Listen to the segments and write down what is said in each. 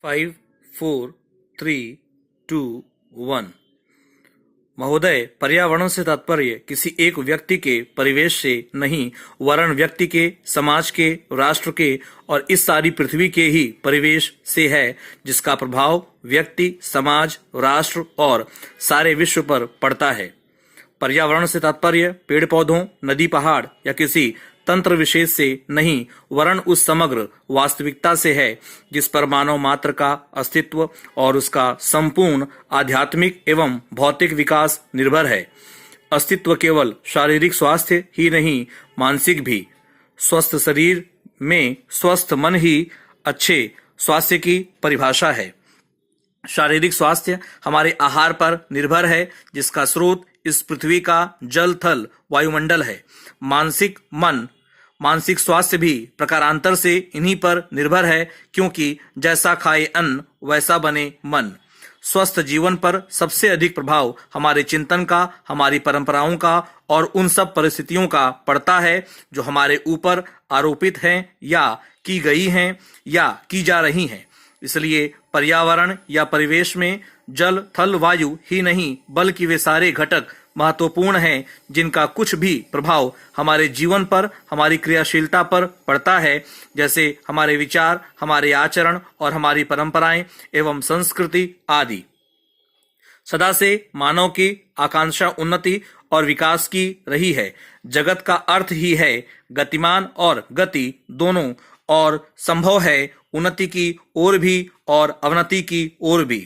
5, 4, 3, 2, 1। महोदय, पर्यावरण से तात्पर्य किसी एक व्यक्ति के परिवेश से नहीं, वरन व्यक्ति के, समाज के, राष्ट्र के और इस सारी पृथ्वी के ही परिवेश से है, जिसका प्रभाव व्यक्ति, समाज, राष्ट्र और सारे विश्व पर पड़ता है। पर्यावरण से तात्पर्य पेड़ पौधों, नदी पहाड़ या किसी तंत्र विशेष से नहीं, वरन उस समग्र वास्तविकता से है जिस पर मानव मात्र का अस्तित्व और उसका संपूर्ण आध्यात्मिक एवं भौतिक विकास निर्भर है। अस्तित्व केवल शारीरिक स्वास्थ्य ही नहीं, मानसिक भी। स्वस्थ शरीर में स्वस्थ मन ही अच्छे स्वास्थ्य की परिभाषा है। शारीरिक स्वास्थ्य हमारे आहार पर निर्भर है, जिसका स्रोत इस पृथ्वी का जल, थल, वायुमंडल है। मानसिक स्वास्थ्य भी प्रकारांतर से इन्हीं पर निर्भर है, क्योंकि जैसा खाए अन्न वैसा बने मन। स्वस्थ जीवन पर सबसे अधिक प्रभाव हमारे चिंतन का, हमारी परंपराओं का और उन सब परिस्थितियों का पड़ता है जो हमारे ऊपर आरोपित हैं या की गई हैं या की जा रही हैं। इसलिए पर्यावरण या परिवेश में जल, थल, वायु ही नहीं, बल्कि वे सारे घटक महत्वपूर्ण हैं, जिनका कुछ भी प्रभाव हमारे जीवन पर, हमारी क्रियाशीलता पर पड़ता है, जैसे हमारे विचार, हमारे आचरण और हमारी परंपराएं एवं संस्कृति आदि। सदा से मानव की आकांक्षा उन्नति और विकास की रही है। जगत का अर्थ ही है गतिमान और गति दोनों, और संभव है उन्नति की ओर भी और अवनति की ओर भी।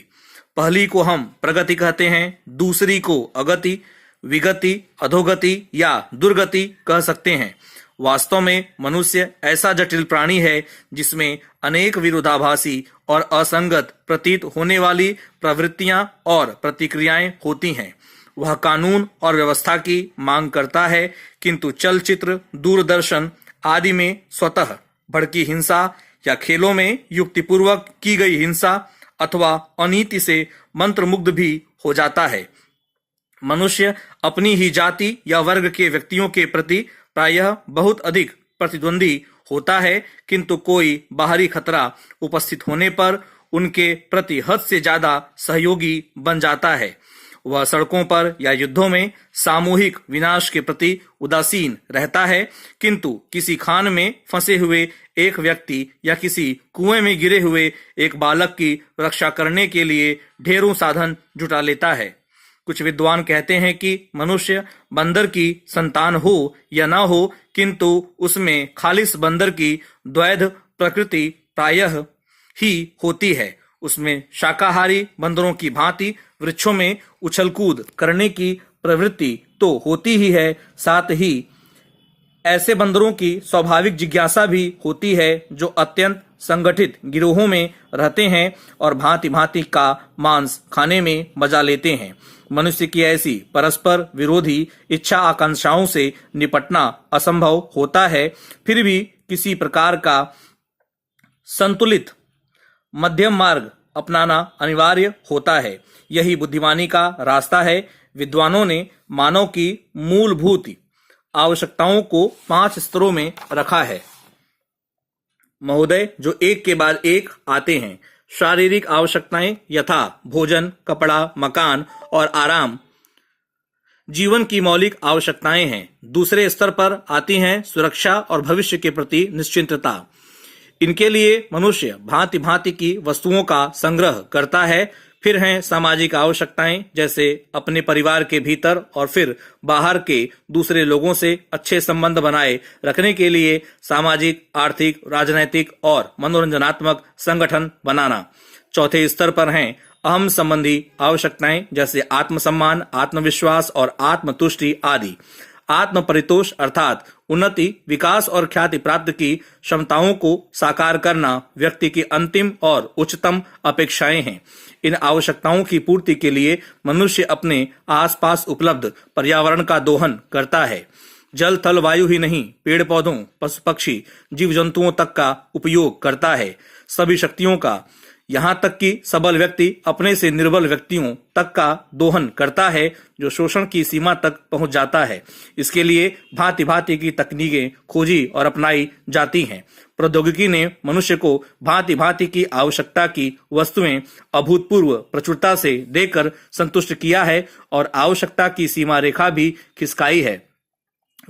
पहली को हम प्रगति कहते हैं, दूसरी को अगति, विगति, अधोगति या दुर्गति कह सकते हैं। वास्तव में मनुष्य ऐसा जटिल प्राणी है जिसमें अनेक विरोधाभासी और असंगत प्रतीत होने वाली प्रवृत्तियां और प्रतिक्रियाएं होती हैं। वह कानून और व्यवस्था की मांग करता है, किंतु चलचित्र, दूरदर्शन आदि में स्वतः भड़की हिंसा या खेलों में युक्तिपूर्वक की गई हिंसा अथवा अनीति से मंत्रमुग्ध भी हो जाता है। मनुष्य अपनी ही जाति या वर्ग के व्यक्तियों के प्रति प्रायः बहुत अधिक प्रतिद्वंदी होता है, किंतु कोई बाहरी खतरा उपस्थित होने पर उनके प्रति हद से ज्यादा सहयोगी बन जाता है। वह सड़कों पर या युद्धों में सामूहिक विनाश के प्रति उदासीन रहता है, किंतु किसी खान में फंसे हुए एक व्यक्ति या किसी कुएं में गिरे हुए एक बालक की रक्षा करने के लिए ढेरों साधन जुटा लेता है। कुछ विद्वान कहते हैं कि मनुष्य बंदर की संतान हो या ना हो, किंतु उसमें खालिस बंदर की द्वैध प्रकृति प्रायः ही होती है। उसमें शाकाहारी बंदरों की भांति वृक्षों में उछलकूद करने की प्रवृत्ति तो होती ही है, साथ ही ऐसे बंदरों की स्वाभाविक जिज्ञासा भी होती है जो अत्यंत संगठित गिरोहों में रहते हैं और भांति भांति का मांस खाने में मजा लेते हैं। मनुष्य की ऐसी परस्पर विरोधी इच्छा आकांक्षाओं से निपटना असंभव होता है, फिर भी किसी प्रकार का संतुलित मध्यम मार्ग अपनाना अनिवार्य होता है। यही बुद्धिमानी का रास्ता है। विद्वानों ने मानव की मूलभूत आवश्यकताओं को 5 स्तरों में रखा है महोदय, जो एक के बाद एक आते हैं। शारीरिक आवश्यकताएं यथा भोजन, कपड़ा, मकान और आराम जीवन की मौलिक आवश्यकताएं हैं। दूसरे स्तर पर आती हैं सुरक्षा और भविष्य के प्रति निश्चिंतता। इनके लिए मनुष्य भांति भांति की वस्तुओं का संग्रह करता है। फिर हैं सामाजिक आवश्यकताएं, जैसे अपने परिवार के भीतर और फिर बाहर के दूसरे लोगों से अच्छे संबंध बनाए रखने के लिए सामाजिक, आर्थिक, राजनैतिक और मनोरंजनात्मक संगठन बनाना। चौथे स्तर पर हैं अहम संबंधी आवश्यकताएं, जैसे आत्मसम्मान, आत्मविश्वास और आत्मतुष्टि आदि। आत्म परितोष अर्थात उन्नति, विकास और ख्याति प्राप्त की क्षमताओं को साकार करना व्यक्ति की अंतिम और उच्चतम अपेक्षाएं हैं। इन आवश्यकताओं की पूर्ति के लिए मनुष्य अपने आसपास उपलब्ध पर्यावरण का दोहन करता है। जल, थल, वायु ही नहीं, पेड़ पौधों, पशु पक्षी, जीव जंतुओं तक का उपयोग करता है। सभी शक्तियों का यहाँ तक कि सबल व्यक्ति अपने से निर्बल व्यक्तियों तक का दोहन करता है, जो शोषण की सीमा तक पहुंच जाता है। इसके लिए भांति भांति की तकनीकें खोजी और अपनाई जाती हैं। प्रौद्योगिकी ने मनुष्य को भांति भांति की आवश्यकता की वस्तुएं अभूतपूर्व प्रचुरता से देकर संतुष्ट किया है और आवश्यकता की सीमा रेखा भी खिसकाई है।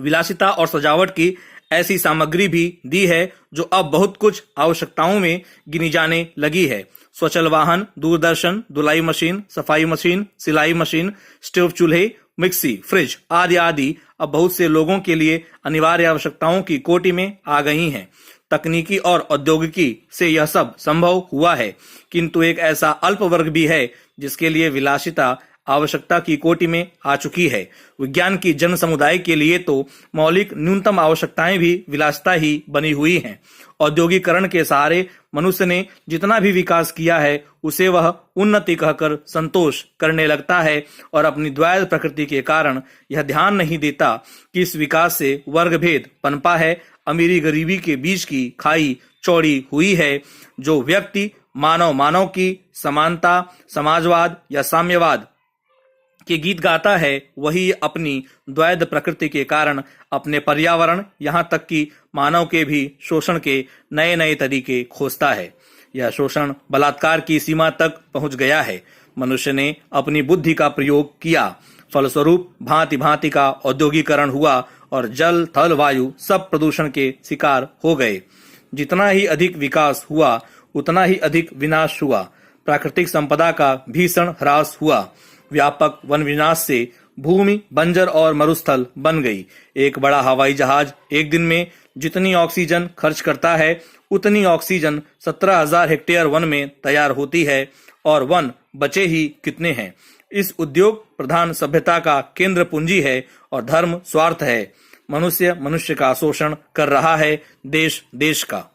विलासिता और सजावट की ऐसी सामग्री भी दी है जो अब बहुत कुछ आवश्यकताओं में गिनी जाने लगी है। स्वचल वाहन, दूरदर्शन, धुलाई मशीन, सफाई मशीन, सिलाई मशीन, स्टोव चूल्हे, मिक्सी, फ्रिज आदि आदि अब बहुत से लोगों के लिए अनिवार्य आवश्यकताओं की कोटि में आ गई हैं। तकनीकी और औद्योगिकी से यह सब संभव हुआ है, किंतु एक ऐसा अल्प वर्ग भी है जिसके लिए विलासिता आवश्यकता की कोटि में आ चुकी है। विज्ञान की जन समुदाय के लिए तो मौलिक न्यूनतम आवश्यकताएं भी विलासिता ही बनी हुई हैं। औद्योगिकरण के सहारे मनुष्य ने जितना भी विकास किया है उसे वह उन्नति कहकर संतोष करने लगता है और अपनी द्वैध प्रकृति के कारण यह ध्यान नहीं देता कि इस विकास से वर्ग भेद पनपा है, अमीरी गरीबी के बीच की खाई चौड़ी हुई है। जो व्यक्ति मानव मानव की समानता, समाजवाद या साम्यवाद के गीत गाता है, वही अपनी द्वैध प्रकृति के कारण अपने पर्यावरण यहाँ तक कि मानव के भी शोषण के नए नए तरीके खोजता है। यह शोषण बलात्कार की सीमा तक पहुंच गया है। मनुष्य ने अपनी बुद्धि का प्रयोग किया, फलस्वरूप भांति भांति का औद्योगिकरण हुआ और जल, थल, वायु सब प्रदूषण के शिकार हो गए। जितना ही अधिक विकास हुआ उतना ही अधिक विनाश हुआ। प्राकृतिक संपदा का भीषण ह्रास हुआ। व्यापक वन विनाश से भूमि बंजर और मरुस्थल बन गई। एक बड़ा हवाई जहाज एक दिन में जितनी ऑक्सीजन खर्च करता है उतनी ऑक्सीजन 17,000 हेक्टेयर वन में तैयार होती है, और वन बचे ही कितने हैं। इस उद्योग प्रधान सभ्यता का केंद्र पूंजी है और धर्म स्वार्थ है। मनुष्य मनुष्य का शोषण कर रहा है, देश देश का।